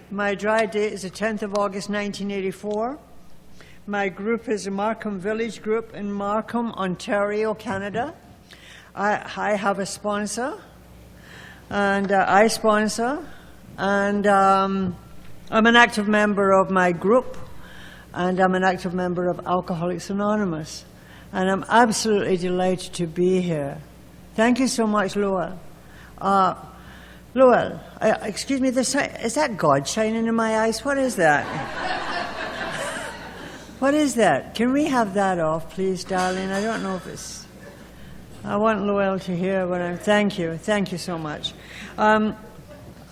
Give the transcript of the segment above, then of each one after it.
My dry date is the 10th of August 1984. My group is the Markham Village Group in Markham, Ontario, Canada. I have a sponsor, and I sponsor, and I'm an active member of my group, and I'm an active member of Alcoholics Anonymous. And I'm absolutely delighted to be here. Thank you so much, Lowell. Lowell, excuse me, is that God shining in my eyes? What is that? What is that? Can we have that off, please, darling? I don't know if it's... I want Lowell to hear what I'm... Thank you so much. I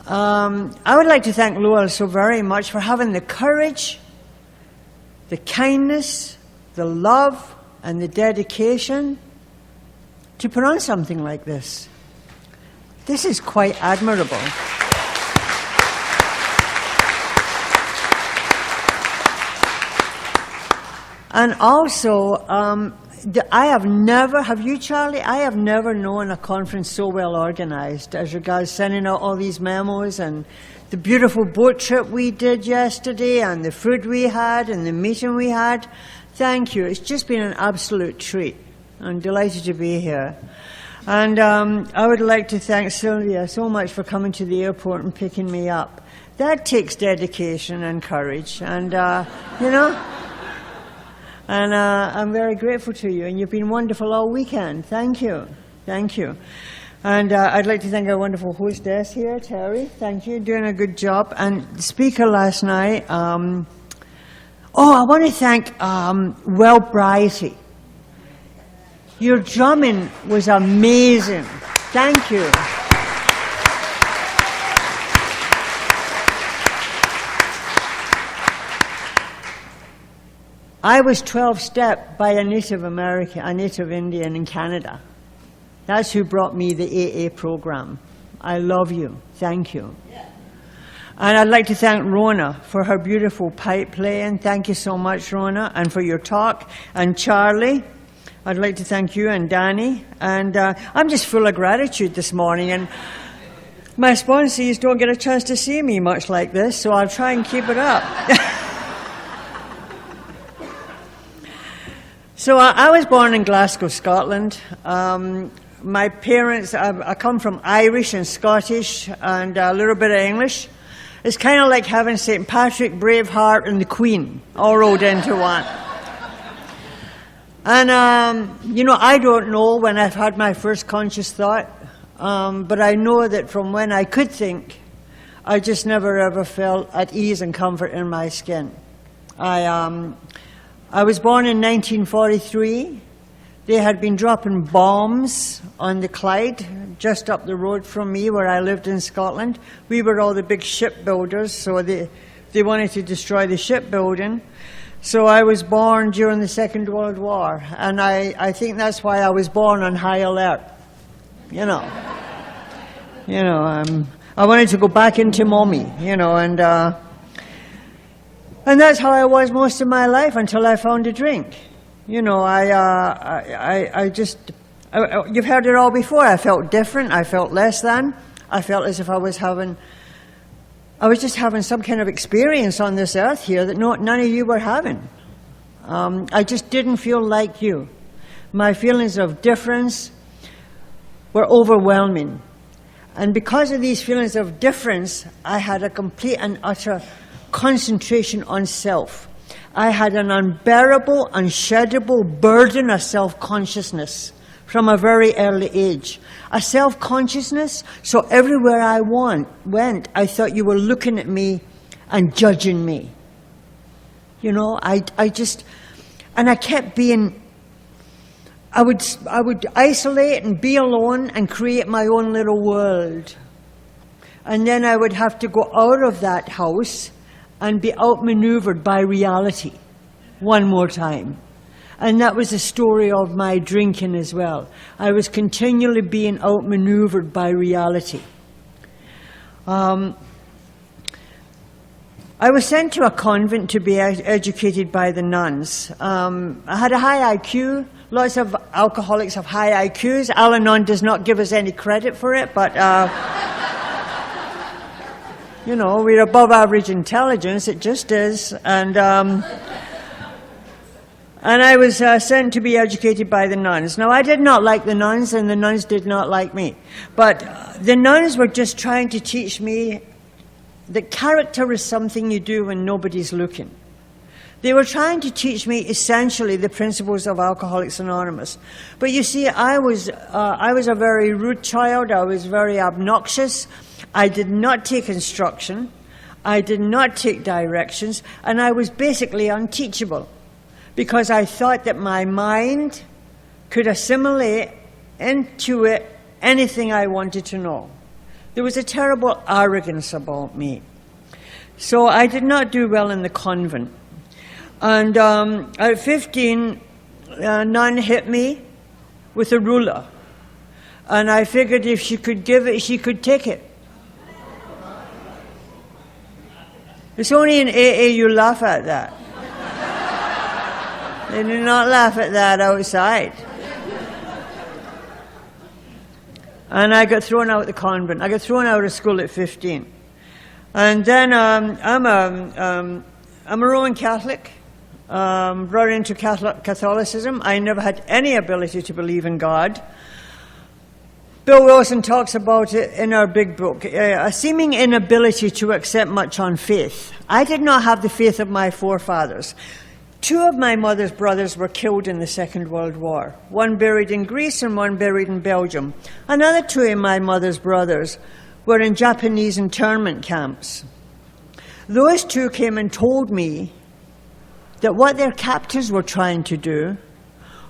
would like to thank Lowell so very much for having the courage, the kindness, the love, and the dedication to put on something like this. This is quite admirable. And also, have you, Charlie? I have never known a conference so well organized as regards sending out all these memos and the beautiful boat trip we did yesterday and the food we had and the meeting we had. Thank you. It's just been an absolute treat. I'm delighted to be here. And I would like to thank Sylvia so much for coming to the airport and picking me up. That takes dedication and courage, and you know. And I'm very grateful to you, and you've been wonderful all weekend. Thank you. Thank you. And I'd like to thank our wonderful hostess here, Terry. Thank you, doing a good job. And the speaker last night, I want to thank Will Brighty. Your drumming was amazing. Thank you. I was 12-stepped by a Native Indian in Canada. That's who brought me the AA program. I love you. Thank you. And I'd like to thank Rona for her beautiful pipe playing. Thank you so much, Rona, and for your talk. And Charlie, I'd like to thank you and Danny. And I'm just full of gratitude this morning. And my sponsees don't get a chance to see me much like this, so I'll try and keep it up. So I was born in Glasgow, Scotland. My parents, I come from Irish and Scottish and a little bit of English. It's kind of like having St. Patrick, Braveheart, and the Queen all rolled into one. And, I don't know when I've had my first conscious thought, but I know that from when I could think, I just never ever felt at ease and comfort in my skin. I was born in 1943. They had been dropping bombs on the Clyde, just up the road from me where I lived in Scotland. We were all the big shipbuilders, so they wanted to destroy the shipbuilding. So I was born during the Second World War, and I think that's why I was born on high alert. I wanted to go back into mommy, and that's how I was most of my life until I found a drink. You've heard it all before. I felt different. I felt less than. I felt as if I was just having some kind of experience on this earth here that none of you were having. I just didn't feel like you. My feelings of difference were overwhelming. And because of these feelings of difference, I had a complete and utter concentration on self. I had an unbearable, unsheddable burden of self-consciousness from a very early age. A self-consciousness, so everywhere I went, I thought you were looking at me and judging me. I kept being, I would isolate and be alone and create my own little world. And then I would have to go out of that house and be outmaneuvered by reality one more time. And that was the story of my drinking as well. I was continually being outmaneuvered by reality. I was sent to a convent to be educated by the nuns. I had a high IQ. Lots of alcoholics have high IQs. Al-Anon does not give us any credit for it, but You know, we're above average intelligence. It just is. And I was sent to be educated by the nuns. Now, I did not like the nuns, and the nuns did not like me. But the nuns were just trying to teach me that character is something you do when nobody's looking. They were trying to teach me essentially the principles of Alcoholics Anonymous. But you see, I was a very rude child. I was very obnoxious. I did not take instruction. I did not take directions. And I was basically unteachable because I thought that my mind could assimilate into it anything I wanted to know. There was a terrible arrogance about me. So I did not do well in the convent. And at 15, a nun hit me with a ruler. And I figured if she could give it, she could take it. It's only in AA you laugh at that. They do not laugh at that outside. And I got thrown out of the convent. I got thrown out of school at 15. And then I'm a Roman Catholic. Brought into Catholicism. I never had any ability to believe in God. Bill Wilson talks about it in our big book, a seeming inability to accept much on faith. I did not have the faith of my forefathers. 2 of my mother's brothers were killed in the Second World War. One buried in Greece and one buried in Belgium. Another 2 of my mother's brothers were in Japanese internment camps. Those 2 came and told me that what their captors were trying to do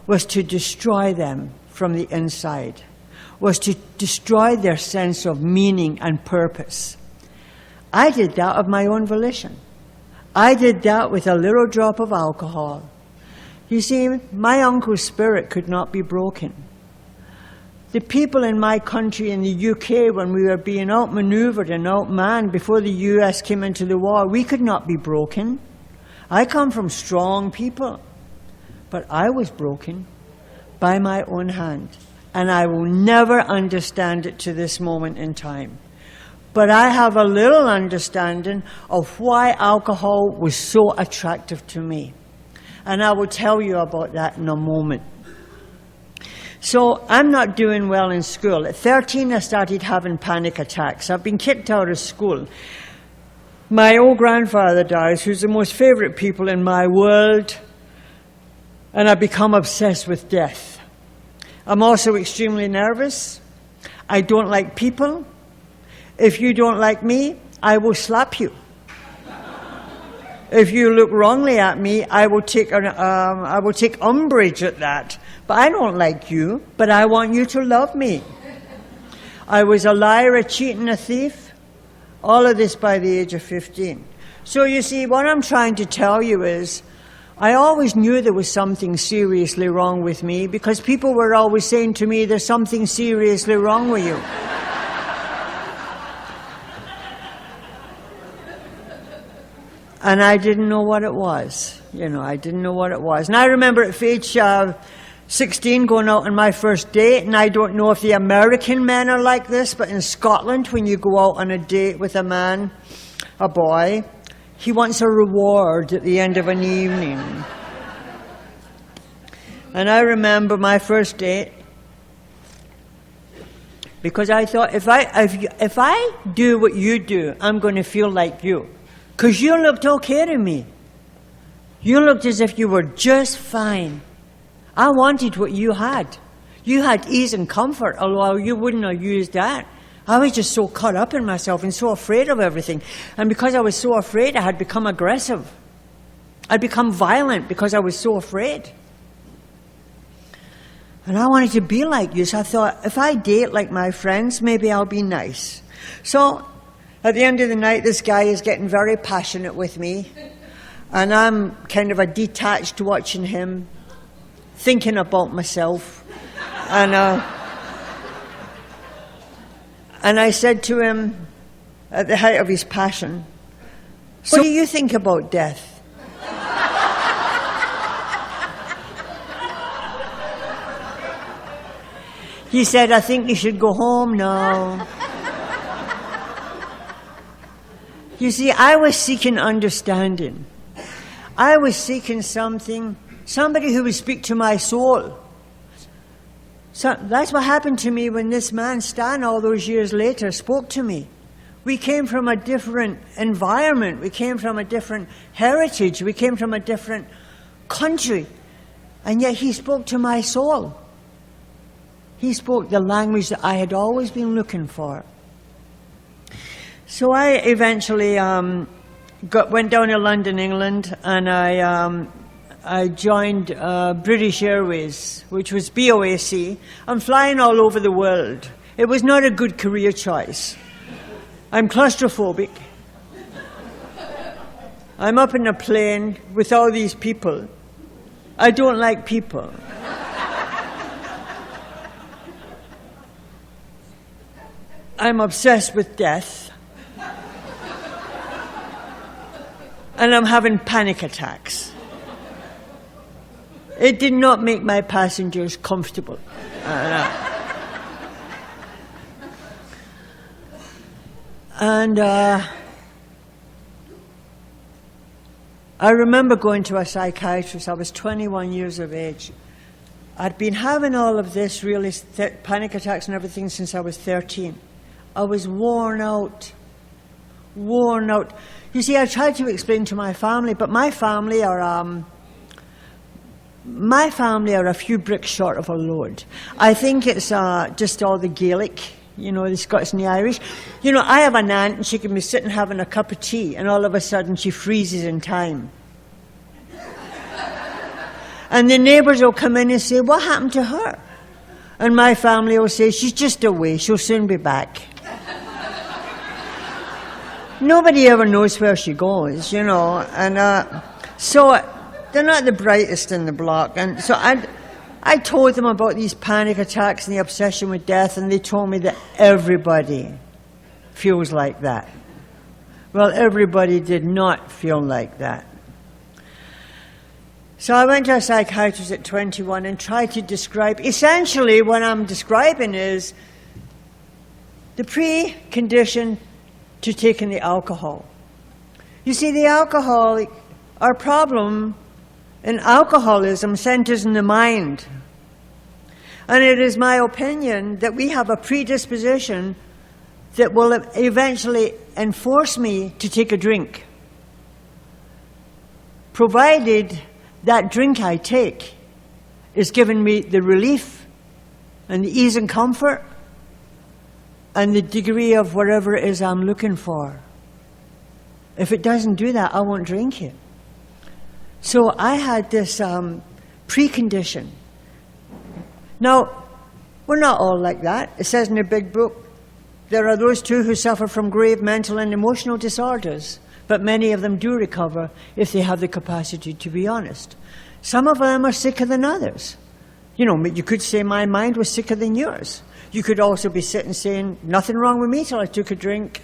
was to destroy them from the inside, was to destroy their sense of meaning and purpose. I did that of my own volition. I did that with a little drop of alcohol. You see, my uncle's spirit could not be broken. The people in my country, in the UK, when we were being outmaneuvered and outmanned before the US came into the war, we could not be broken. I come from strong people, but I was broken by my own hand, and I will never understand it to this moment in time. But I have a little understanding of why alcohol was so attractive to me, and I will tell you about that in a moment. So I'm not doing well in school. At 13, I started having panic attacks. I've been kicked out of school. My old grandfather dies, who's the most favorite people in my world, and I become obsessed with death. I'm also extremely nervous. I don't like people. If you don't like me, I will slap you. If you look wrongly at me, I will take umbrage at that. But I don't like you, but I want you to love me. I was a liar, a cheat, and a thief. All of this by the age of 15. So you see, what I'm trying to tell you is, I always knew there was something seriously wrong with me because people were always saying to me, there's something seriously wrong with you. And I didn't know what it was. You know, I didn't know what it was. And I remember at age 16 going out on my first date, and I don't know if the American men are like this, but in Scotland, when you go out on a date with a man, a boy, he wants a reward at the end of an evening. And I remember my first date, because I thought, if I do what you do, I'm going to feel like you. Because you looked okay to me. You looked as if you were just fine. I wanted what you had. You had ease and comfort, although you wouldn't have used that. I was just so caught up in myself and so afraid of everything. And because I was so afraid, I had become aggressive. I'd become violent because I was so afraid. And I wanted to be like you, so I thought, if I date like my friends, maybe I'll be nice. So, at the end of the night, this guy is getting very passionate with me. And I'm kind of a detached watching him, thinking about myself. And I said to him, at the height of his passion, what do you think about death? He said, I think you should go home now. You see, I was seeking understanding. I was seeking somebody who would speak to my soul. So that's what happened to me when this man, Stan, all those years later, spoke to me. We came from a different environment. We came from a different heritage. We came from a different country. And yet he spoke to my soul. He spoke the language that I had always been looking for. So I eventually went down to London, England, and I joined British Airways, which was BOAC. I'm flying all over the world. It was not a good career choice. I'm claustrophobic. I'm up in a plane with all these people. I don't like people. I'm obsessed with death. And I'm having panic attacks. It did not make my passengers comfortable. And I remember going to a psychiatrist. I was 21 years of age. I'd been having all of this really panic attacks and everything since I was 13. I was worn out. You see, I tried to explain to my family, but my family are a few bricks short of a load. I think it's just all the Gaelic, you know, the Scots and the Irish. You know, I have an aunt and she can be sitting having a cup of tea and all of a sudden she freezes in time. And the neighbours will come in and say, what happened to her? And my family will say, she's just away, she'll soon be back. Nobody ever knows where she goes, you know. And so they're not the brightest in the block. And so I told them about these panic attacks and the obsession with death, and they told me that everybody feels like that. Well, everybody did not feel like that. So I went to a psychiatrist at 21 and tried to describe, essentially what I'm describing is the precondition to taking the alcohol. You see, our problem in alcoholism centers in the mind. And it is my opinion that we have a predisposition that will eventually enforce me to take a drink, provided that drink I take is giving me the relief and the ease and comfort and the degree of whatever it is I'm looking for. If it doesn't do that, I won't drink it. So I had this precondition. Now, we're not all like that. It says in the big book, there are those too who suffer from grave mental and emotional disorders, but many of them do recover if they have the capacity to be honest. Some of them are sicker than others. You know, you could say my mind was sicker than yours. You could also be sitting saying, nothing wrong with me till I took a drink.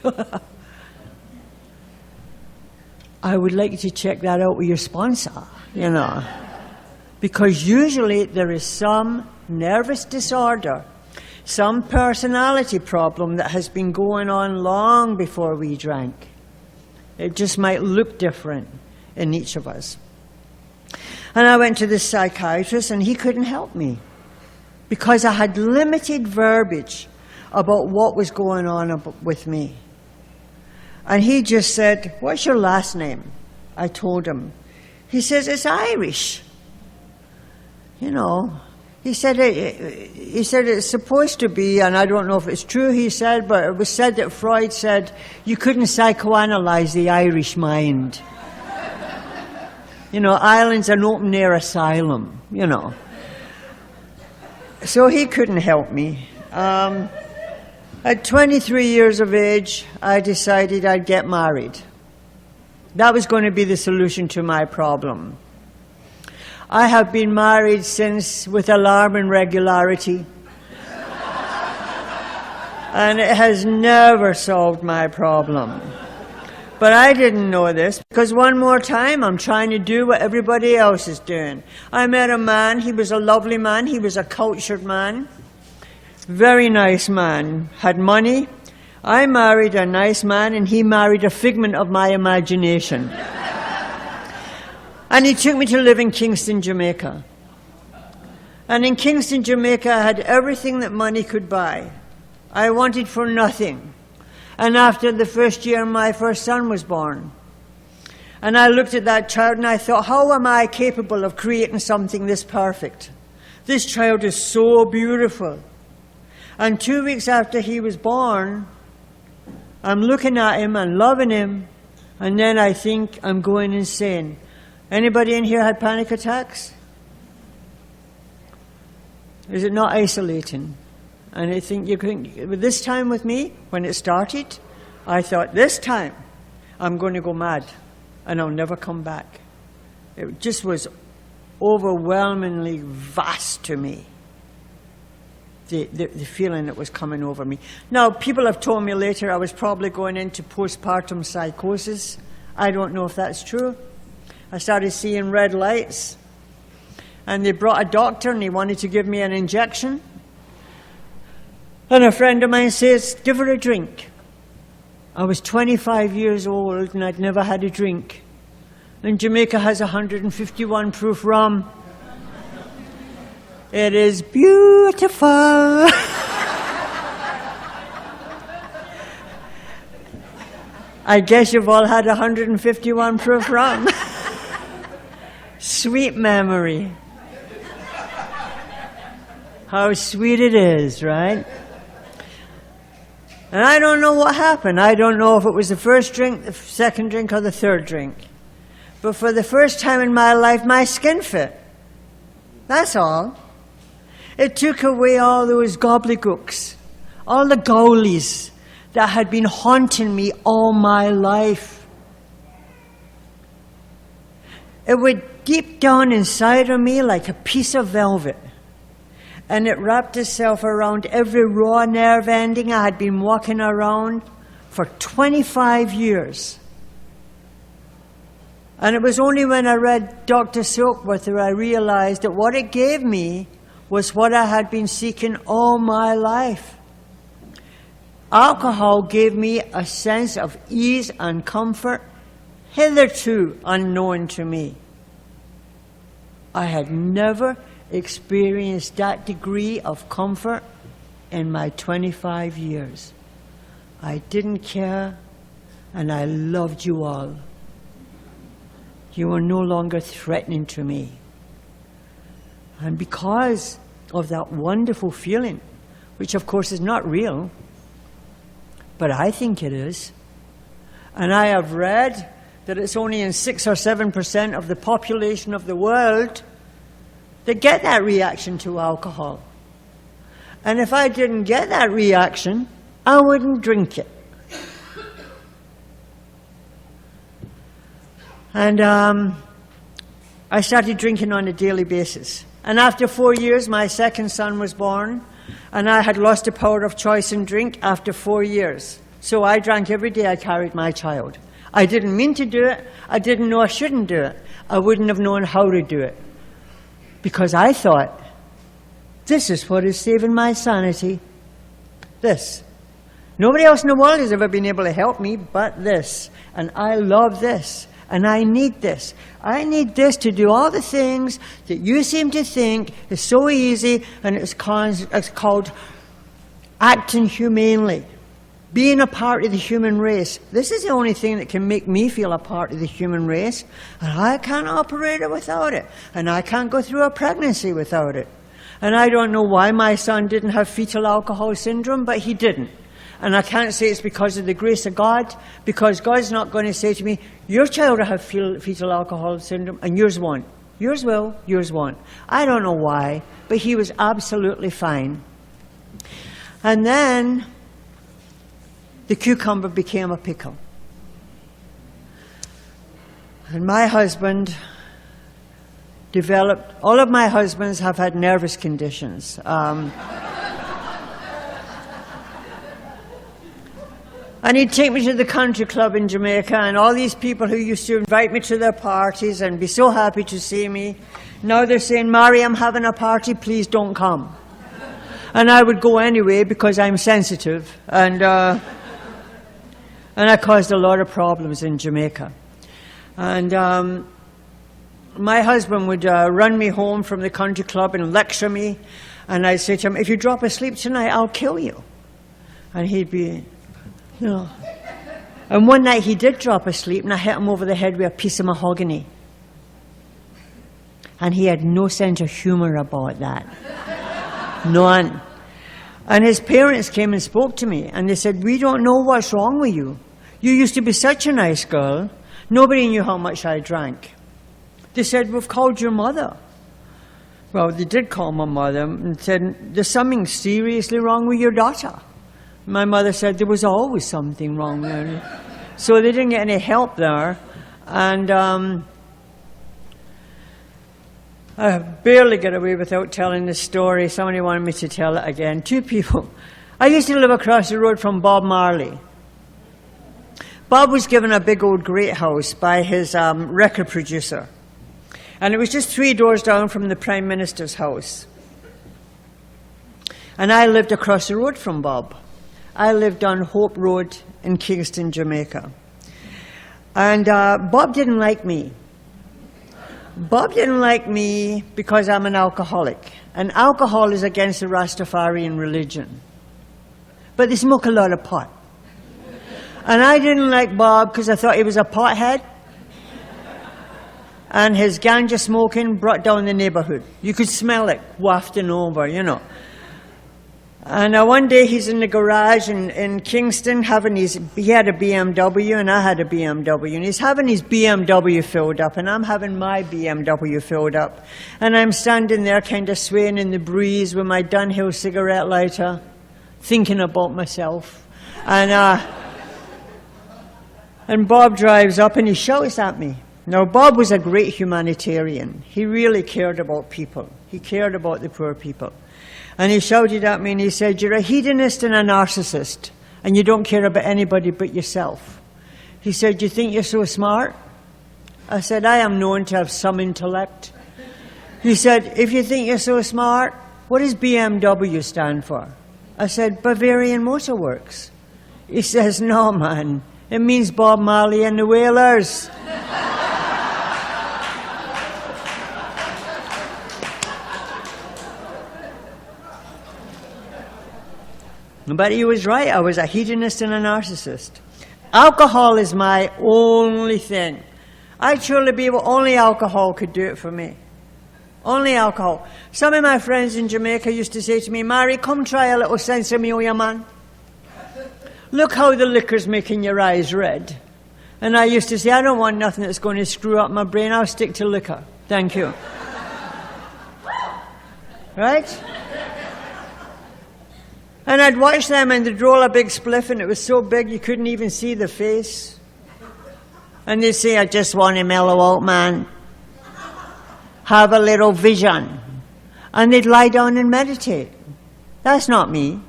I would like you to check that out with your sponsor, you know. Because usually there is some nervous disorder, some personality problem that has been going on long before we drank. It just might look different in each of us. And I went to this psychiatrist and he couldn't help me because I had limited verbiage about what was going on with me. And he just said, what's your last name? I told him. He says, it's Irish. You know, he said it's supposed to be, and I don't know if it's true, he said, but it was said that Freud said you couldn't psychoanalyze the Irish mind. You know, Ireland's an open-air asylum, you know. So he couldn't help me. At 23 years of age, I decided I'd get married. That was going to be the solution to my problem. I have been married since with alarming regularity. And it has never solved my problem. But I didn't know this, because one more time I'm trying to do what everybody else is doing. I met a man, he was a lovely man, he was a cultured man, very nice man, had money, I married a nice man and he married a figment of my imagination. And he took me to live in Kingston, Jamaica. And in Kingston, Jamaica, I had everything that money could buy. I wanted for nothing. And after the first year, my first son was born. And I looked at that child and I thought, how am I capable of creating something this perfect? This child is so beautiful. And 2 weeks after he was born, I'm looking at him and loving him, and then I think I'm going insane. Anybody in here had panic attacks? Is it not isolating? And I think you can, this time with me, when it started, I thought, this time I'm going to go mad and I'll never come back. It just was overwhelmingly vast to me, the feeling that was coming over me. Now, people have told me later I was probably going into postpartum psychosis. I don't know if that's true. I started seeing red lights, and they brought a doctor and he wanted to give me an injection. And a friend of mine says, give her a drink. I was 25 years old and I'd never had a drink. And Jamaica has 151 proof rum. It is beautiful. I guess you've all had 151 proof rum. Sweet memory. How sweet it is, right? And I don't know what happened. I don't know if it was the first drink, the second drink, or the third drink. But for the first time in my life, my skin fit. That's all. It took away all those gobbledygooks, all the goalies that had been haunting me all my life. It would deep down inside of me like a piece of velvet. And it wrapped itself around every raw nerve ending I had been walking around for 25 years. And it was only when I read Dr. Silkworth that I realized that what it gave me was what I had been seeking all my life. Alcohol gave me a sense of ease and comfort hitherto unknown to me. I had never experienced that degree of comfort in my 25 years. I didn't care, and I loved you all. You were no longer threatening to me. And because of that wonderful feeling, which of course is not real, but I think it is, and I have read that it's only in 6 or 7% of the population of the world that get that reaction to alcohol. And if I didn't get that reaction, I wouldn't drink it. And I started drinking on a daily basis. And after 4 years, my second son was born, and I had lost the power of choice in drink after 4 years. So I drank every day I carried my child. I didn't mean to do it. I didn't know I shouldn't do it. I wouldn't have known how to do it. Because I thought, this is what is saving my sanity. This. Nobody else in the world has ever been able to help me but this. And I love this. And I need this. I need this to do all the things that you seem to think is so easy, and it's called acting humanely. Being a part of the human race. This is the only thing that can make me feel a part of the human race. And I can't operate it without it. And I can't go through a pregnancy without it. And I don't know why my son didn't have fetal alcohol syndrome, but he didn't. And I can't say it's because of the grace of God, because God's not going to say to me, your child will have fetal alcohol syndrome, and yours won't. Yours will, yours won't. I don't know why, but he was absolutely fine. And then the cucumber became a pickle. And my husband developed, all of my husbands have had nervous conditions. And he'd take me to the country club in Jamaica, and all these people who used to invite me to their parties and be so happy to see me, now they're saying, Mary, I'm having a party, please don't come. And I would go anyway because I'm sensitive. And And I caused a lot of problems in Jamaica. And my husband would run me home from the country club and lecture me. And I'd say to him, if you drop asleep tonight, I'll kill you. And he'd be, you know. And one night he did drop asleep, and I hit him over the head with a piece of mahogany. And he had no sense of humor about that. None. And his parents came and spoke to me, and they said, we don't know what's wrong with you. You used to be such a nice girl. Nobody knew how much I drank. They said, we've called your mother. Well, they did call my mother and said, there's something seriously wrong with your daughter. My mother said there was always something wrong with her. So they didn't get any help there. And I barely get away without telling this story. Somebody wanted me to tell it again. Two people. I used to live across the road from Bob Marley. Bob was given a big old great house by his record producer. And it was just 3 doors down from the Prime Minister's house. And I lived across the road from Bob. I lived on Hope Road in Kingston, Jamaica. And Bob didn't like me. Bob didn't like me because I'm an alcoholic. And alcohol is against the Rastafarian religion. But they smoke a lot of pot. And I didn't like Bob because I thought he was a pothead. And his ganja smoking brought down the neighborhood. You could smell it wafting over, you know. And one day he's in the garage in Kingston having he had a BMW and I had a BMW. And he's having his BMW filled up and I'm having my BMW filled up. And I'm standing there kind of swaying in the breeze with my Dunhill cigarette lighter, thinking about myself. And Bob drives up and he shouts at me. Now, Bob was a great humanitarian. He really cared about people. He cared about the poor people. And he shouted at me and he said, you're a hedonist and a narcissist, and you don't care about anybody but yourself. He said, you think you're so smart? I said, I am known to have some intellect. He said, if you think you're so smart, what does BMW stand for? I said, Bavarian Motor Works. He says, no, man, it means Bob Marley and the Wailers. But he was right. I was a hedonist and a narcissist. Alcohol is my only thing. I truly believe only alcohol could do it for me. Only alcohol. Some of my friends in Jamaica used to say to me, Mary, come try a little Sensimilla, man. Look how the liquor's making your eyes red. And I used to say, I don't want nothing that's going to screw up my brain. I'll stick to liquor. Thank you. Right? And I'd watch them and they'd roll a big spliff and it was so big you couldn't even see the face. And they'd say, I just want to mellow out, man. Have a little vision. And they'd lie down and meditate. That's not me.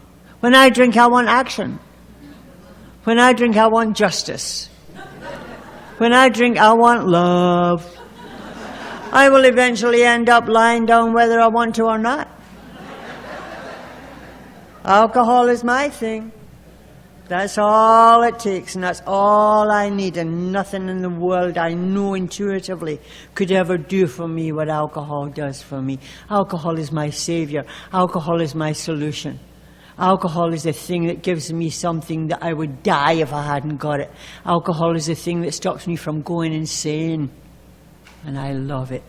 When I drink, I want action. When I drink, I want justice. When I drink, I want love. I will eventually end up lying down whether I want to or not. Alcohol is my thing. That's all it takes, and that's all I need, and nothing in the world I know intuitively could ever do for me what alcohol does for me. Alcohol is my savior. Alcohol is my solution. Alcohol is the thing that gives me something that I would die if I hadn't got it. Alcohol is the thing that stops me from going insane, and I love it.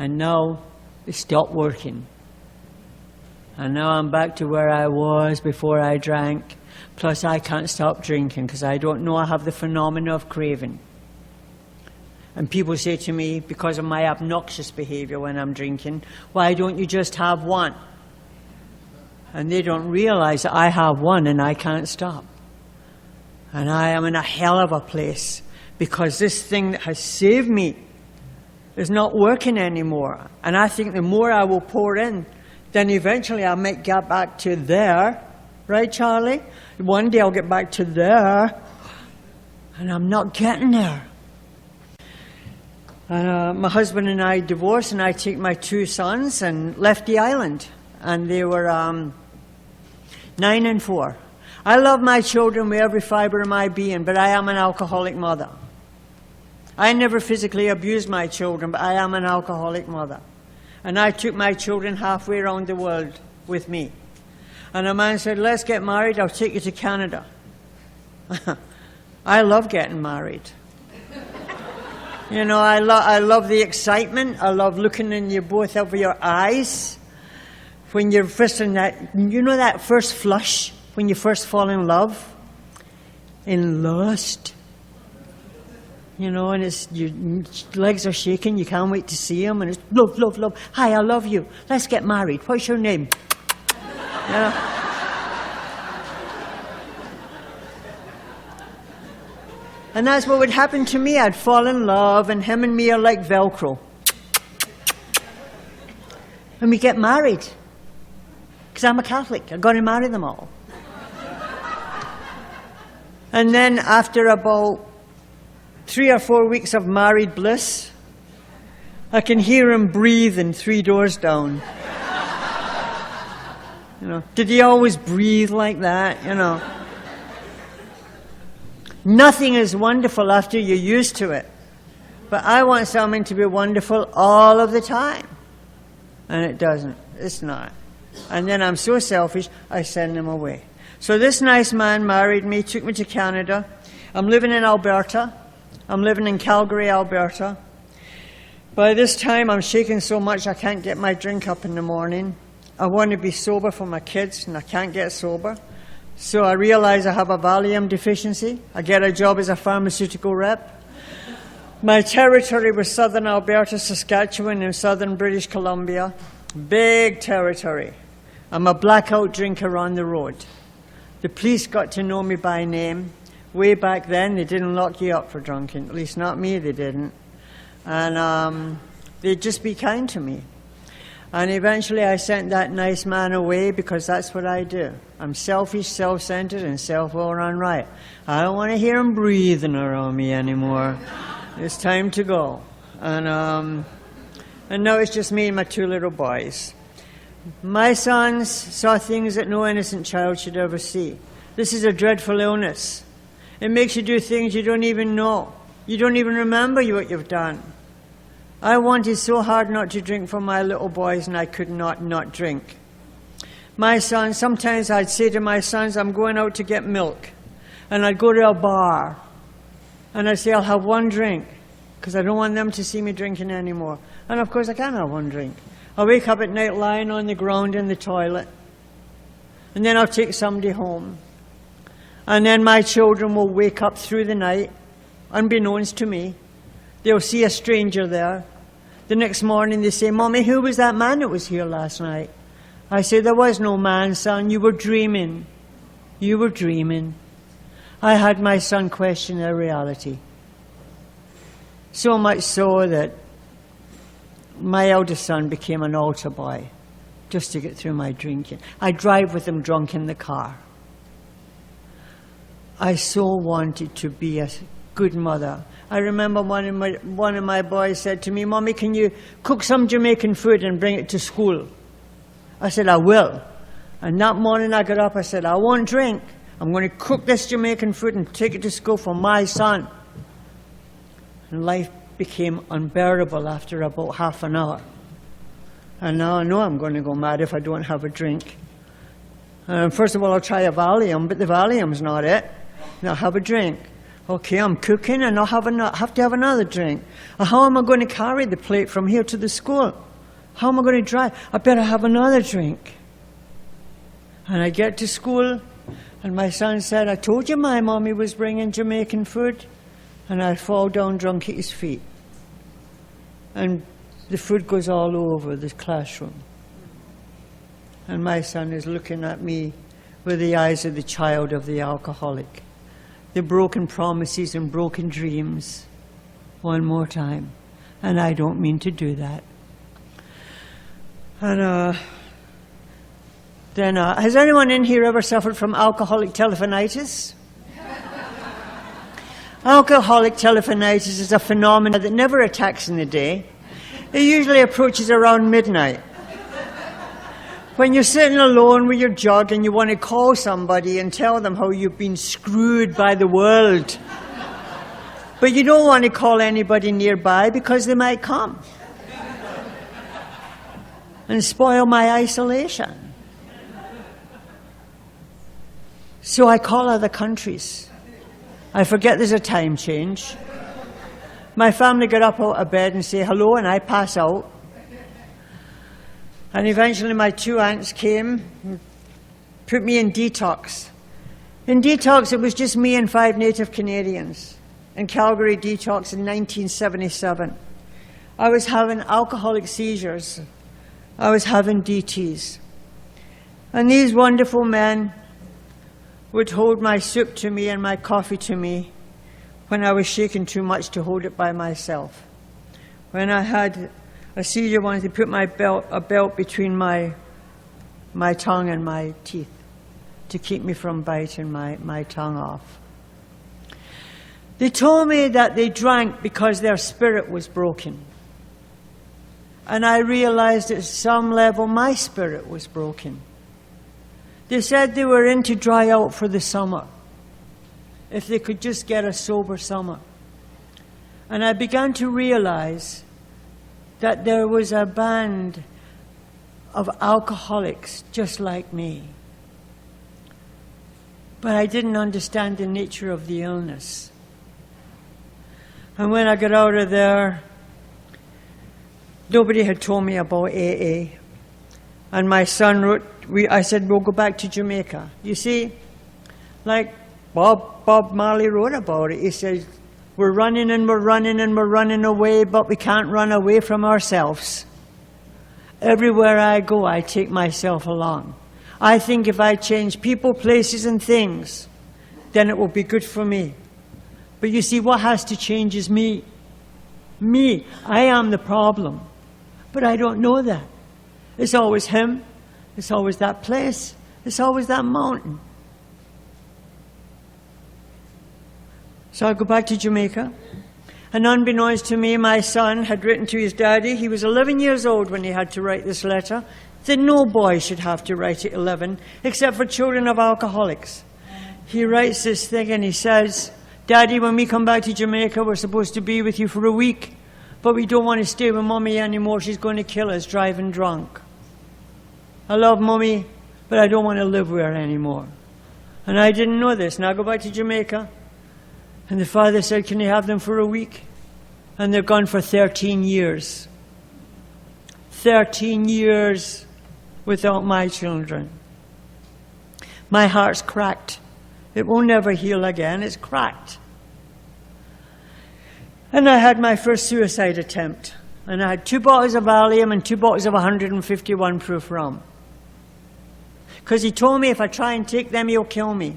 And now it stopped working. And now I'm back to where I was before I drank. Plus, I can't stop drinking because I don't know I have the phenomena of craving. And people say to me, because of my obnoxious behavior when I'm drinking, why don't you just have one? And they don't realize that I have one and I can't stop. And I am in a hell of a place because this thing that has saved me is not working anymore. And I think the more I will pour in, then eventually I might get back to there. Right, Charlie? One day I'll get back to there. And I'm not getting there. My husband and I divorced, and I took my 2 sons and left the island. And they were 9 and 4. I love my children with every fiber of my being, but I am an alcoholic mother. I never physically abused my children, but I am an alcoholic mother. And I took my children halfway around the world with me. And a man said, let's get married, I'll take you to Canada. I love getting married. You know, I love the excitement. I love looking in you both over your eyes. When you're first in that, you know that first flush, when you first fall in love? In lust. You know, and your legs are shaking, you can't wait to see him, and it's love, love, love. Hi, I love you. Let's get married. What's your name? You know? And that's what would happen to me. I'd fall in love, and him and me are like Velcro. And we get married. Because I'm a Catholic. I've got to marry them all. And then after about 3 or 4 weeks of married bliss, I can hear him breathing 3 doors down. You know, did he always breathe like that? You know. Nothing is wonderful after you're used to it. But I want something to be wonderful all of the time. And it doesn't. It's not. And then I'm so selfish, I send him away. So this nice man married me, took me to Canada. I'm living in Alberta. I'm living in Calgary, Alberta. By this time, I'm shaking so much I can't get my drink up in the morning. I want to be sober for my kids, and I can't get sober. So I realize I have a Valium deficiency. I get a job as a pharmaceutical rep. My territory was southern Alberta, Saskatchewan, and southern British Columbia. Big territory. I'm a blackout drinker on the road. The police got to know me by name. Way back then, they didn't lock you up for drinking. At least not me, they didn't. And they'd just be kind to me. And eventually I sent that nice man away because that's what I do. I'm selfish, self-centered, and self-will-run right. I don't want to hear him breathing around me anymore. It's time to go. And now it's just me and my 2 little boys. My sons saw things that no innocent child should ever see. This is a dreadful illness. It makes you do things you don't even know. You don't even remember what you've done. I wanted so hard not to drink for my little boys, and I could not drink. My son, sometimes I'd say to my sons, I'm going out to get milk. And I'd go to a bar. And I'd say, I'll have 1 drink, because I don't want them to see me drinking anymore. And of course, I can't have 1 drink. I'll wake up at night lying on the ground in the toilet. And then I'll take somebody home. And then my children will wake up through the night, unbeknownst to me. They'll see a stranger there. The next morning they say, Mommy, who was that man that was here last night? I say, there was no man, son. You were dreaming. You were dreaming. I had my son question their reality. So much so that my eldest son became an altar boy just to get through my drinking. I drive with him drunk in the car. I so wanted to be a good mother. I remember one of my boys said to me, Mommy, can you cook some Jamaican food and bring it to school? I said, I will. And that morning I got up, I said, I won't drink. I'm going to cook this Jamaican food and take it to school for my son. And life became unbearable after about half an hour. And now I know I'm going to go mad if I don't have a drink. First of all, I'll try a Valium, but the Valium's not it. Now have a drink. Okay, I'm cooking and I'll have to have another drink. How am I going to carry the plate from here to the school? How am I going to drive? I better have another drink. And I get to school and my son said, I told you my mommy was bringing Jamaican food. And I fall down drunk at his feet. And the food goes all over the classroom. And my son is looking at me with the eyes of the child of the alcoholic. The broken promises and broken dreams. One more time. And I don't mean to do that. And then, has anyone in here ever suffered from alcoholic telephonitis? Alcoholic telephonitis is a phenomenon that never attacks in the day. It usually approaches around midnight. when you're sitting alone with your jug and you want to call somebody and tell them how you've been screwed by the world. But you don't want to call anybody nearby because they might come and spoil my isolation. So I call other countries. I forget there's a time change. My family get up out of bed and say hello, and I pass out. And eventually my 2 aunts came and put me in detox. In detox, it was just me and 5 native Canadians. In Calgary detox in 1977. I was having alcoholic seizures. I was having DTs. And these wonderful men would hold my soup to me and my coffee to me when I was shaking too much to hold it by myself. When I had a seizure once, they put a belt between my tongue and my teeth to keep me from biting my tongue off. They told me that they drank because their spirit was broken. And I realized at some level my spirit was broken. They said they were in to dry out for the summer, if they could just get a sober summer. And I began to realize that there was a band of alcoholics just like me. But I didn't understand the nature of the illness. And when I got out of there, nobody had told me about AA. And my son wrote, I said, we'll go back to Jamaica. You see, like Bob Marley wrote about it. He said, we're running and we're running and we're running away, but we can't run away from ourselves. Everywhere I go, I take myself along. I think if I change people, places, and things, then it will be good for me. But you see, what has to change is me. Me. I am the problem. But I don't know that. It's always him. It's always that place. It's always that mountain. So I go back to Jamaica. And unbeknownst to me, my son had written to his daddy. He was 11 years old when he had to write this letter. That no boy should have to write at 11, except for children of alcoholics. He writes this thing and he says, Daddy, when we come back to Jamaica, we're supposed to be with you for a week, but we don't want to stay with Mommy anymore. She's going to kill us driving drunk. I love Mommy, but I don't want to live with her anymore. And I didn't know this. And I go back to Jamaica, and the father said, can you have them for a week? And they're gone for 13 years. 13 years without my children. My heart's cracked. It will never heal again. It's cracked. And I had my first suicide attempt. And I had 2 bottles of Valium and 2 bottles of 151 proof rum. Because he told me if I try and take them, he'll kill me.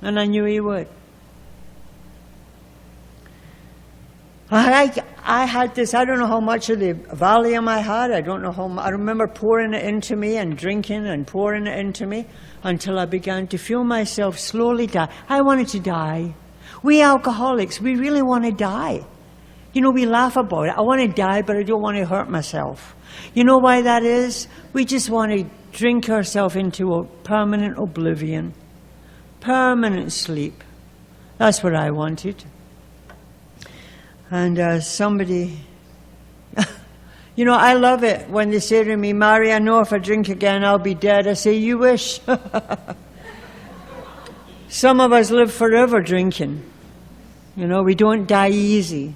And I knew he would. I had this, I don't know how much of the Valium I had. I don't know how much. I remember pouring it into me and drinking and pouring it into me until I began to feel myself slowly die. I wanted to die. We alcoholics, we really want to die. You know, we laugh about it. I want to die, but I don't want to hurt myself. You know why that is? We just want to drink ourselves into a permanent oblivion. Permanent sleep. That's what I wanted. And somebody, you know, I love it when they say to me, Mary, I know if I drink again, I'll be dead. I say, you wish. Some of us live forever drinking. You know, we don't die easy.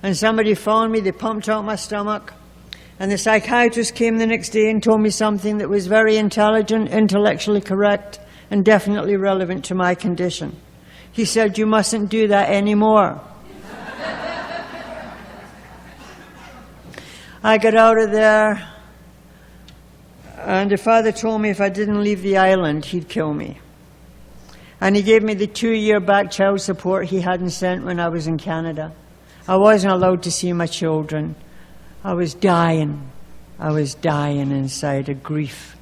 And somebody phoned me, they pumped out my stomach. And the psychiatrist came the next day and told me something that was very intelligent, intellectually correct, and definitely relevant to my condition. He said, you mustn't do that anymore. I got out of there, and the father told me if I didn't leave the island, he'd kill me. And he gave me the 2-year back child support he hadn't sent when I was in Canada. I wasn't allowed to see my children. I was dying. I was dying inside of grief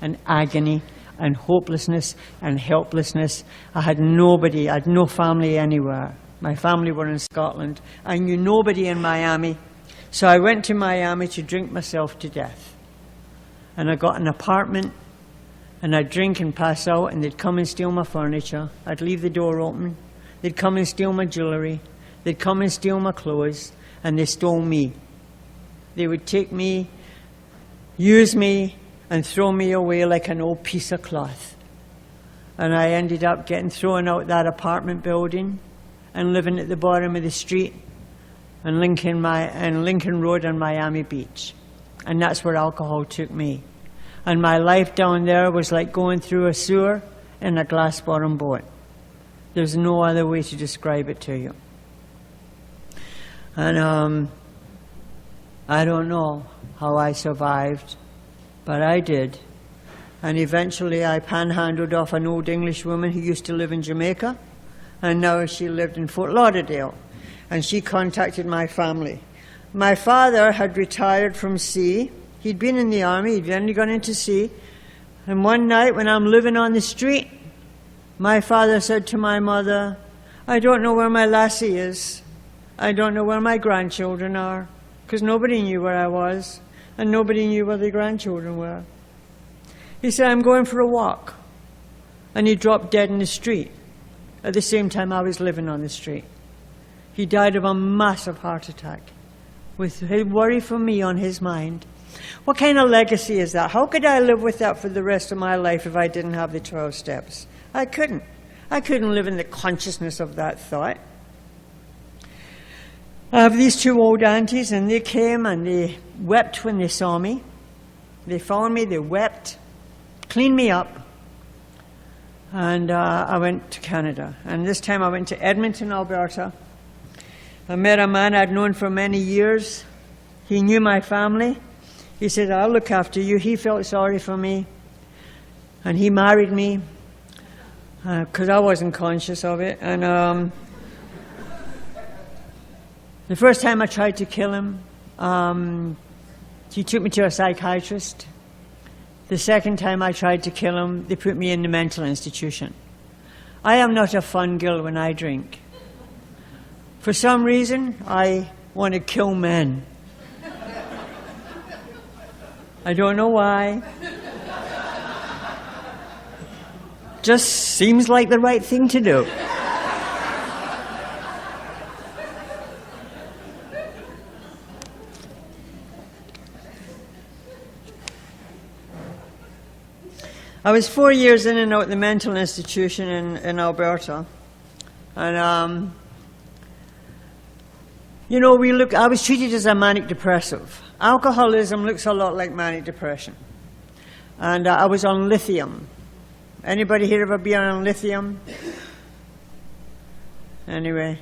and agony and hopelessness and helplessness. I had nobody. I had no family anywhere. My family were in Scotland. I knew nobody in Miami. So I went to Miami to drink myself to death. and I got an apartment, and I'd drink and pass out, and they'd come and steal my furniture. I'd leave the door open. They'd come and steal my jewellery. They'd come and steal my clothes, and they stole me. They would take me, use me, and throw me away like an old piece of cloth. And I ended up getting thrown out that apartment building and living at the bottom of the street in Lincoln Road and Miami Beach. And that's where alcohol took me. And my life down there was like going through a sewer in a glass-bottom boat. There's no other way to describe it to you. And I don't know how I survived, but I did. And eventually I panhandled off an old English woman who used to live in Jamaica, and now she lived in Fort Lauderdale. And she contacted my family. My father had retired from sea. He'd been in the army, he'd only gone into sea. And one night when I'm living on the street, my father said to my mother, "I don't know where my lassie is. I don't know where my grandchildren are." Because nobody knew where I was, and nobody knew where the grandchildren were. He said, "I'm going for a walk." And he dropped dead in the street at the same time I was living on the street. He died of a massive heart attack with worry for me on his mind. What kind of legacy is that? How could I live with that for the rest of my life if I didn't have the 12 steps? I couldn't. I couldn't live in the consciousness of that thought. I have these two old aunties, and they came and they wept when they saw me. They found me, they wept, cleaned me up, and I went to Canada. And this time I went to Edmonton, Alberta. I met a man I'd known for many years. He knew my family. He said, "I'll look after you." He felt sorry for me. And he married me because I wasn't conscious of it. And the first time I tried to kill him, he took me to a psychiatrist. The second time I tried to kill him, they put me in the mental institution. I am not a fun girl when I drink. For some reason, I want to kill men. I don't know why. Just seems like the right thing to do. I was 4 years in and out the mental institution in Alberta. And, you know, I was treated as a manic depressive. Alcoholism looks a lot like manic depression. And I was on lithium. Anybody here ever been on lithium? Anyway.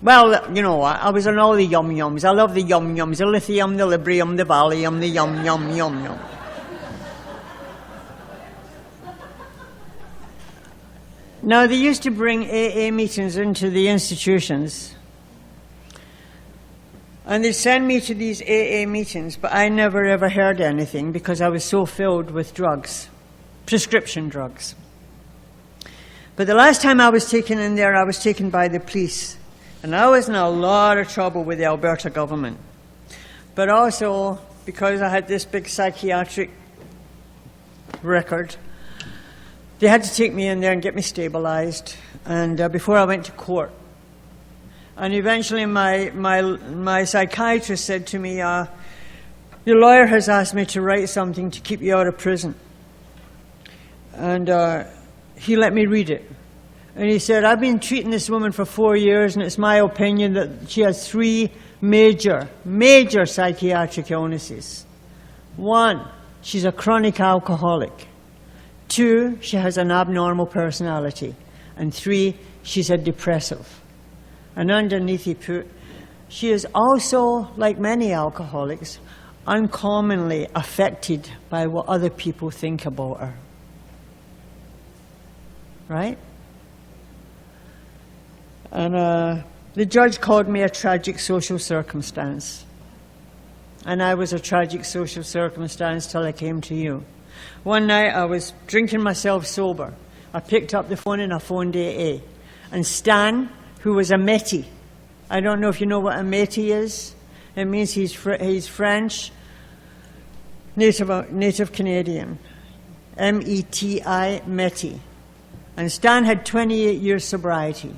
Well, you know what? I was on all the yum-yums. I love the yum-yums. The lithium, the librium, the valium, the yum-yum. Now, they used to bring AA meetings into the institutions. And they'd send me to these AA meetings, but I never ever heard anything because I was so filled with drugs, prescription drugs. But the last time I was taken in there, I was taken by the police. And I was in a lot of trouble with the Alberta government. But also, because I had this big psychiatric record, they had to take me in there and get me stabilized, and before I went to court. And eventually my psychiatrist said to me, "Your lawyer has asked me to write something to keep you out of prison." And he let me read it. And he said, "I've been treating this woman for 4 years, and it's my opinion that she has 3 major psychiatric illnesses. 1, she's a chronic alcoholic. 2, she has an abnormal personality. And 3, she's a depressive." And underneath he put, "She is also, like many alcoholics, uncommonly affected by what other people think about her." Right? And the judge called me a tragic social circumstance. And I was a tragic social circumstance till I came to you. One night I was drinking myself sober. I picked up the phone and I phoned AA. And Stan, who was a Métis, I don't know if you know what a Métis is. It means he's French, native Canadian. M-E-T-I, Métis. And Stan had 28 years sobriety.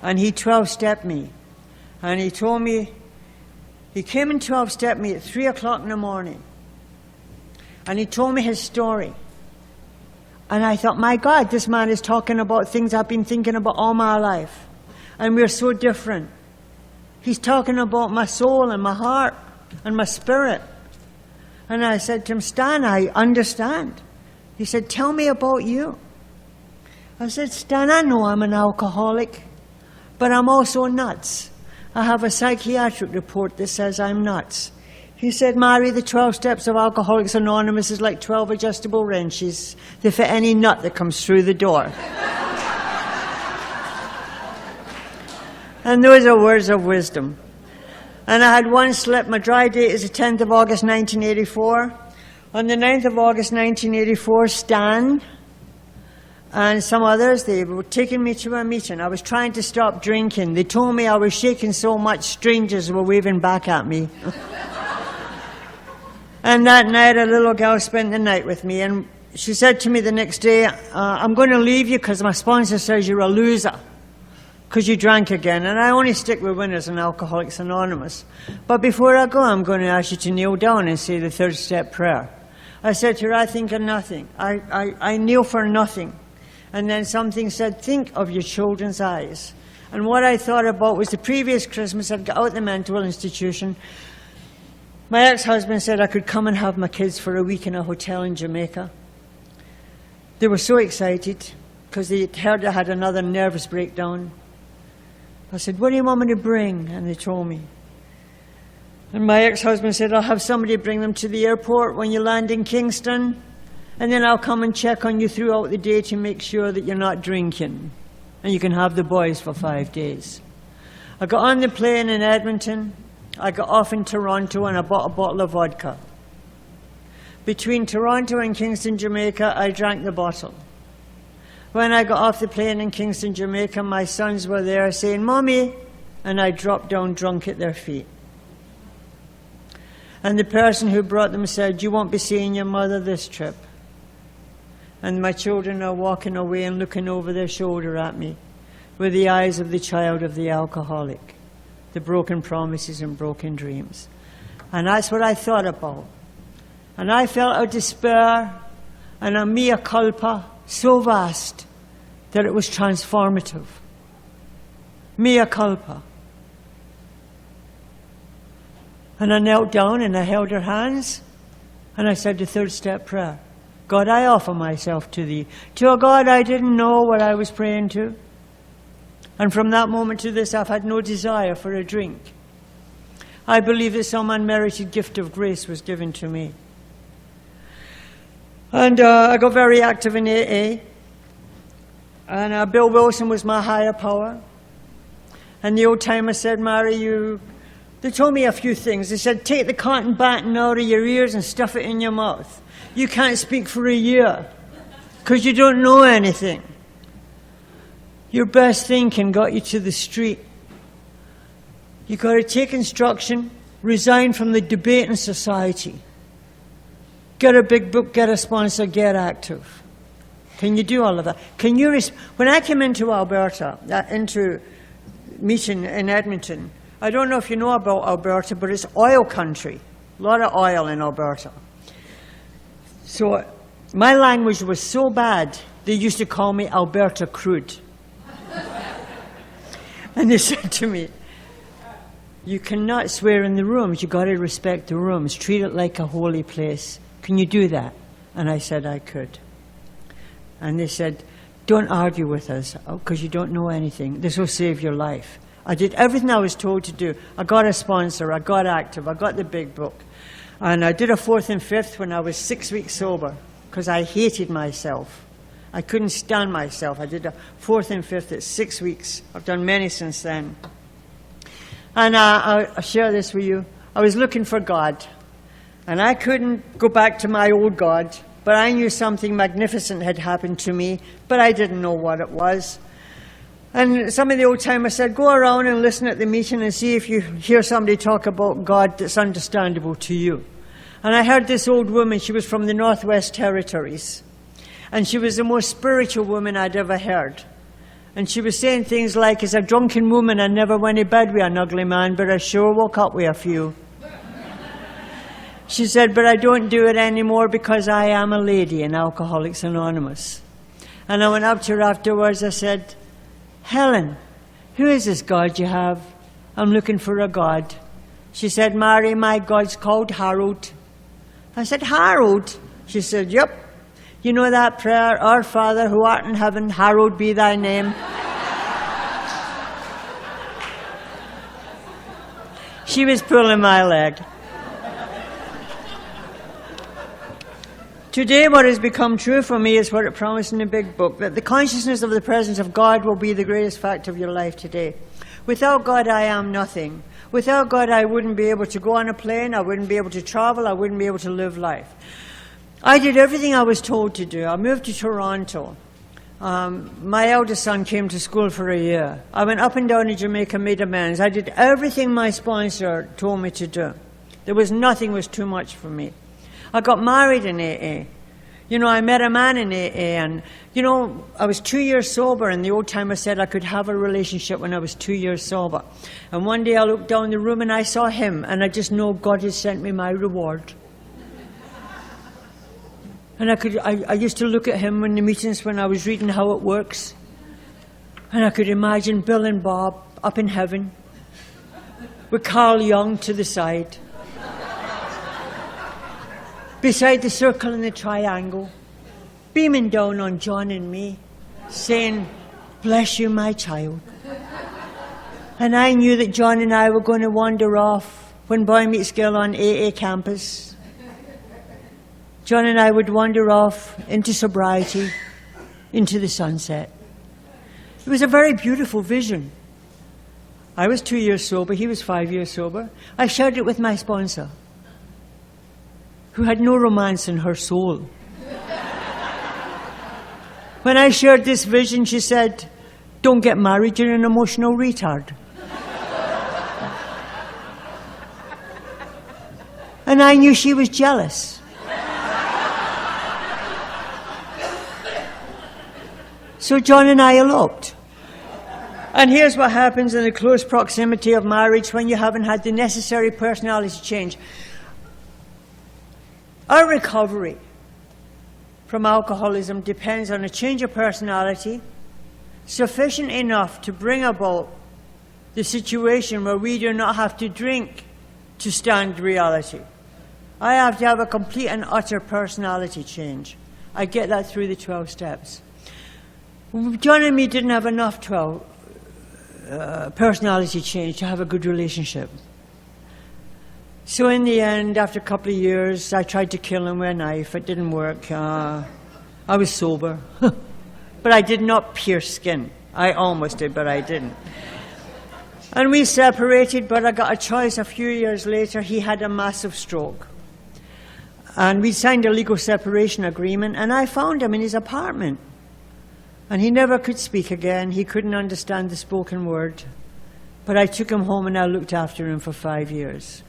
And he 12-stepped me. And he told me, he came and 12-stepped me at 3 o'clock in the morning. And he told me his story. And I thought, my God, this man is talking about things I've been thinking about all my life. And we're so different. He's talking about my soul and my heart and my spirit. And I said to him, Stan, I understand. He said, tell me about you. I said, Stan, I know I'm an alcoholic, but I'm also nuts. I have a psychiatric report that says I'm nuts. He said, Mary, the 12 steps of Alcoholics Anonymous is like 12 adjustable wrenches. They fit any nut that comes through the door. And those are words of wisdom. And I had one slip. My dry date is the 10th of August, 1984. On the 9th of August, 1984, Stan and some others, they were taking me to a meeting. I was trying to stop drinking. They told me I was shaking so much, strangers were waving back at me. And that night, a little girl spent the night with me, and she said to me the next day, I'm going to leave you because my sponsor says you're a loser because you drank again, and I only stick with winners in Alcoholics Anonymous. But before I go, I'm going to ask you to kneel down and say the third step prayer. I said to her, I think of nothing. I kneel for nothing. And then something said, think of your children's eyes. And what I thought about was the previous Christmas, I'd got out of the mental institution. My ex-husband said I could come and have my kids for a week in a hotel in Jamaica. They were so excited because they heard I had another nervous breakdown. I said, what do you want me to bring? And they told me. And my ex-husband said, I'll have somebody bring them to the airport when you land in Kingston, and then I'll come and check on you throughout the day to make sure that you're not drinking. And you can have the boys for 5 days. I got on the plane in Edmonton. I got off in Toronto and I bought a bottle of vodka. Between Toronto and Kingston, Jamaica, I drank the bottle. When I got off the plane in Kingston, Jamaica, my sons were there saying, Mommy, and I dropped down drunk at their feet. And the person who brought them said, you won't be seeing your mother this trip. And my children are walking away and looking over their shoulder at me with the eyes of the child of the alcoholic, the broken promises and broken dreams. And that's what I thought about. And I felt a despair and a mea culpa so vast that it was transformative. Mea culpa. And I knelt down and I held her hands and I said the third step prayer. God, I offer myself to thee. To a God I didn't know what I was praying to. And from that moment to this, I've had no desire for a drink. I believe that some unmerited gift of grace was given to me. And I got very active in AA. And Bill Wilson was my higher power. And the old timer said, Mary, they told me a few things. They said, take the cotton batting out of your ears and stuff it in your mouth. You can't speak for a year because you don't know anything. Your best thinking got you to the street. You got to take instruction, resign from the debating society. Get a big book, get a sponsor, get active. Can you do all of that? Can you? When I came into Alberta, into meeting in Edmonton, I don't know if you know about Alberta, but it's oil country. A lot of oil in Alberta. So my language was so bad, they used to call me Alberta Crude. And they said to me, you cannot swear in the rooms. You've got to respect the rooms. Treat it like a holy place. Can you do that? And I said I could. And they said, don't argue with us because you don't know anything. This will save your life. I did everything I was told to do. I got a sponsor. I got active. I got the big book. And I did a fourth and fifth when I was 6 weeks sober because I hated myself. I couldn't stand myself. I did a fourth and fifth at 6 weeks. I've done many since then. And I'll share this with you. I was looking for God. And I couldn't go back to my old God, but I knew something magnificent had happened to me, but I didn't know what it was. And some of the old timers said, go around and listen at the meeting and see if you hear somebody talk about God that's understandable to you. And I heard this old woman, she was from the Northwest Territories. And she was the most spiritual woman I'd ever heard. And she was saying things like, as a drunken woman, I never went to bed with an ugly man, but I sure woke up with a few. She said, but I don't do it anymore because I am a lady in Alcoholics Anonymous. And I went up to her afterwards, I said, Helen, who is this God you have? I'm looking for a God. She said, Mary, my God's called Harold. I said, Harold? She said, yep. You know that prayer, Our Father who art in heaven, hallowed be thy name. She was pulling my leg. Today what has become true for me is what it promised in the big book, that the consciousness of the presence of God will be the greatest fact of your life today. Without God, I am nothing. Without God, I wouldn't be able to go on a plane, I wouldn't be able to travel, I wouldn't be able to live life. I did everything I was told to do. I moved to Toronto. My eldest son came to school for a year. I went up and down to Jamaica, made amends. I did everything my sponsor told me to do. Nothing was too much for me. I got married in AA. You know, I met a man in AA, and, you know, I was 2 years sober, and the old timer said I could have a relationship when I was 2 years sober. And one day I looked down the room and I saw him, and I just know God had sent me my reward. And I used to look at him in the meetings when I was reading How It Works, and I could imagine Bill and Bob up in heaven with Carl Jung to the side, beside the circle and the triangle, beaming down on John and me, saying, bless you, my child. And I knew that John and I were going to wander off when Boy Meets Girl on AA campus. John and I would wander off into sobriety, into the sunset. It was a very beautiful vision. I was 2 years sober, he was 5 years sober. I shared it with my sponsor, who had no romance in her soul. When I shared this vision, she said, don't get married, you're an emotional retard. And I knew she was jealous. So John and I eloped. And here's what happens in the close proximity of marriage when you haven't had the necessary personality change. Our recovery from alcoholism depends on a change of personality sufficient enough to bring about the situation where we do not have to drink to stand reality. I have to have a complete and utter personality change. I get that through the 12 steps. John and me didn't have enough personality change to have a good relationship. So in the end, after a couple of years, I tried to kill him with a knife. It didn't work. I was sober. But I did not pierce skin. I almost did, but I didn't. And we separated, but I got a choice a few years later. He had a massive stroke. And we signed a legal separation agreement, and I found him in his apartment. And he never could speak again. He couldn't understand the spoken word. But I took him home and I looked after him for 5 years.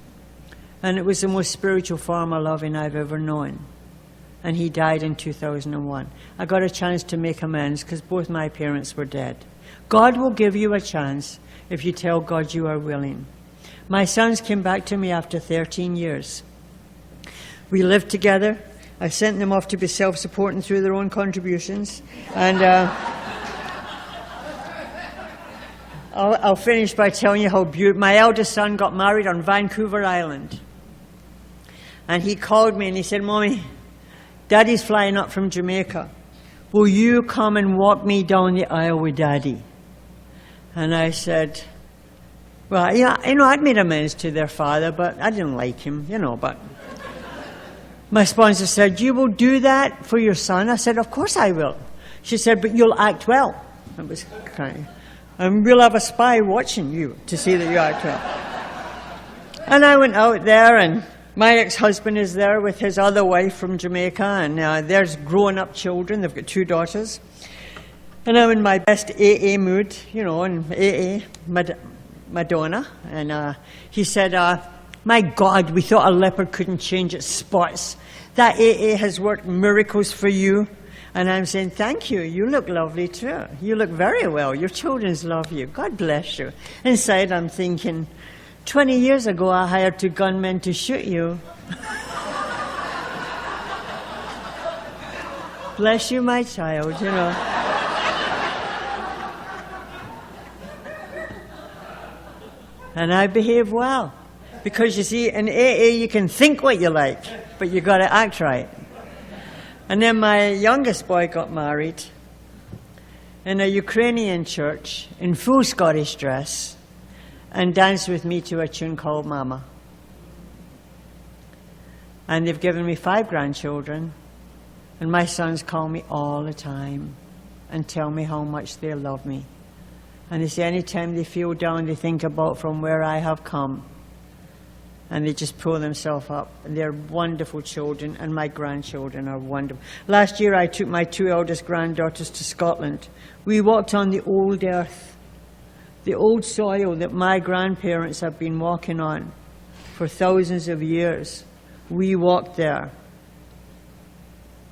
And it was the most spiritual form of loving I've ever known. And he died in 2001. I got a chance to make amends because both my parents were dead. God will give you a chance if you tell God you are willing. My sons came back to me after 13 years. We lived together. I sent them off to be self-supporting through their own contributions. And I'll finish by telling you how beautiful. My eldest son got married on Vancouver Island. And he called me and he said, Mommy, Daddy's flying up from Jamaica. Will you come and walk me down the aisle with Daddy? And I said, well, I'd made amends to their father, but I didn't like him, but... My sponsor said, you will do that for your son? I said, of course I will. She said, but you'll act well. It was kind of, and we'll have a spy watching you to see that you act well. And I went out there, and my ex-husband is there with his other wife from Jamaica, and there's grown-up children. They've got 2 daughters. And I'm in my best AA mood, you know, in AA, Madonna. And he said, my God, we thought a leopard couldn't change its spots. That AA has worked miracles for you. And I'm saying, thank you. You look lovely too. You look very well. Your children love you. God bless you. Inside, I'm thinking, 20 years ago, I hired 2 gunmen to shoot you. Bless you, my child, you know. And I behave well. Because you see, in AA, you can think what you like, but you got to act right. And then my youngest boy got married in a Ukrainian church in full Scottish dress and danced with me to a tune called Mama. And they've given me 5 grandchildren, and my sons call me all the time and tell me how much they love me. And they say anytime they feel down, they think about from where I have come. And they just pull themselves up. And they're wonderful children, and my grandchildren are wonderful. Last year I took my 2 eldest granddaughters to Scotland. We walked on the old earth, the old soil that my grandparents have been walking on for thousands of years. We walked there.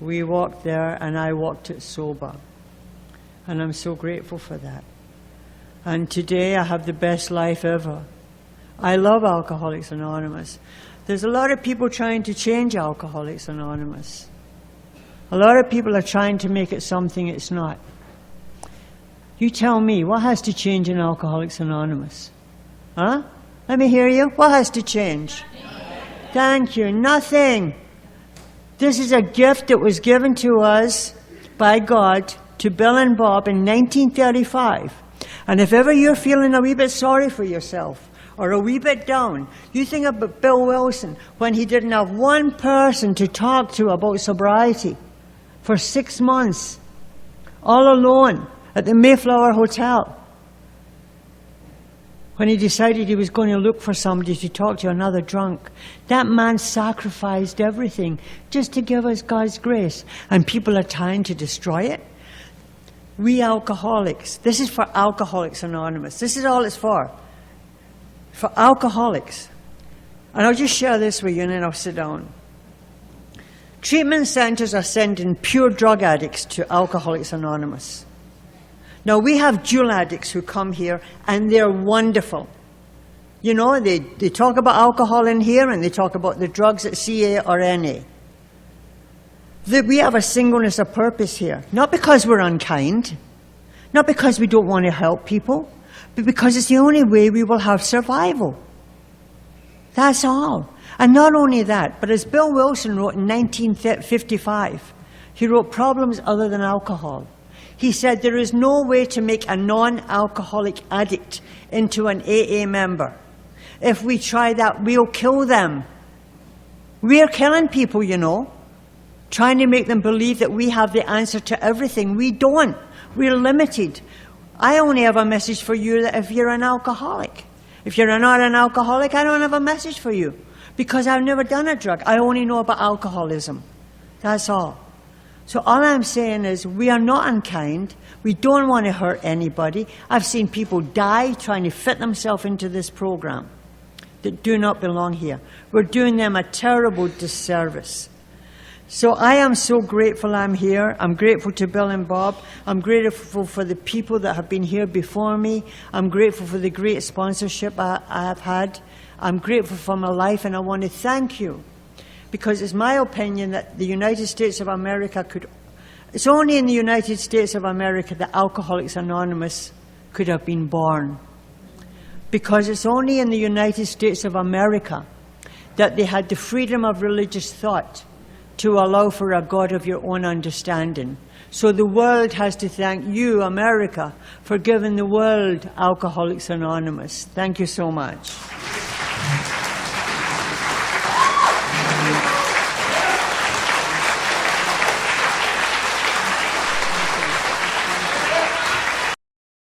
We walked there, and I walked it sober. And I'm so grateful for that. And today I have the best life ever. I love Alcoholics Anonymous. There's a lot of people trying to change Alcoholics Anonymous. A lot of people are trying to make it something it's not. You tell me, what has to change in Alcoholics Anonymous? Huh? Let me hear you. What has to change? Thank you. Nothing. This is a gift that was given to us by God to Bill and Bob in 1935. And if ever you're feeling a wee bit sorry for yourself, or a wee bit down, you think about Bill Wilson when he didn't have one person to talk to about sobriety for 6 months, all alone at the Mayflower Hotel. When he decided he was going to look for somebody to talk to, another drunk. That man sacrificed everything just to give us God's grace. And people are trying to destroy it. We alcoholics, this is for Alcoholics Anonymous. This is all it's for alcoholics. And I'll just share this with you and then I'll sit down. Treatment centers are sending pure drug addicts to Alcoholics Anonymous. Now, we have dual addicts who come here, and they're wonderful. You know, they talk about alcohol in here, and they talk about the drugs at CA or NA. We have a singleness of purpose here. Not because we're unkind, not because we don't want to help people, but because it's the only way we will have survival. That's all. And not only that, but as Bill Wilson wrote in 1955, he wrote Problems Other Than Alcohol. He said there is no way to make a non-alcoholic addict into an AA member. If we try that, we'll kill them. We're killing people, you know, trying to make them believe that we have the answer to everything. We don't. We're limited. I only have a message for you that if you're an alcoholic. If you're not an alcoholic, I don't have a message for you because I've never done a drug. I only know about alcoholism. That's all. So all I'm saying is we are not unkind. We don't want to hurt anybody. I've seen people die trying to fit themselves into this program that do not belong here. We're doing them a terrible disservice. So I am so grateful I'm here. I'm grateful to Bill and Bob. I'm grateful for the people that have been here before me. I'm grateful for the great sponsorship I have had. I'm grateful for my life, and I want to thank you. Because it's my opinion that the United States of America it's only in the United States of America that Alcoholics Anonymous could have been born. Because it's only in the United States of America that they had the freedom of religious thought to allow for a God of your own understanding. So the world has to thank you, America, for giving the world Alcoholics Anonymous. Thank you so much.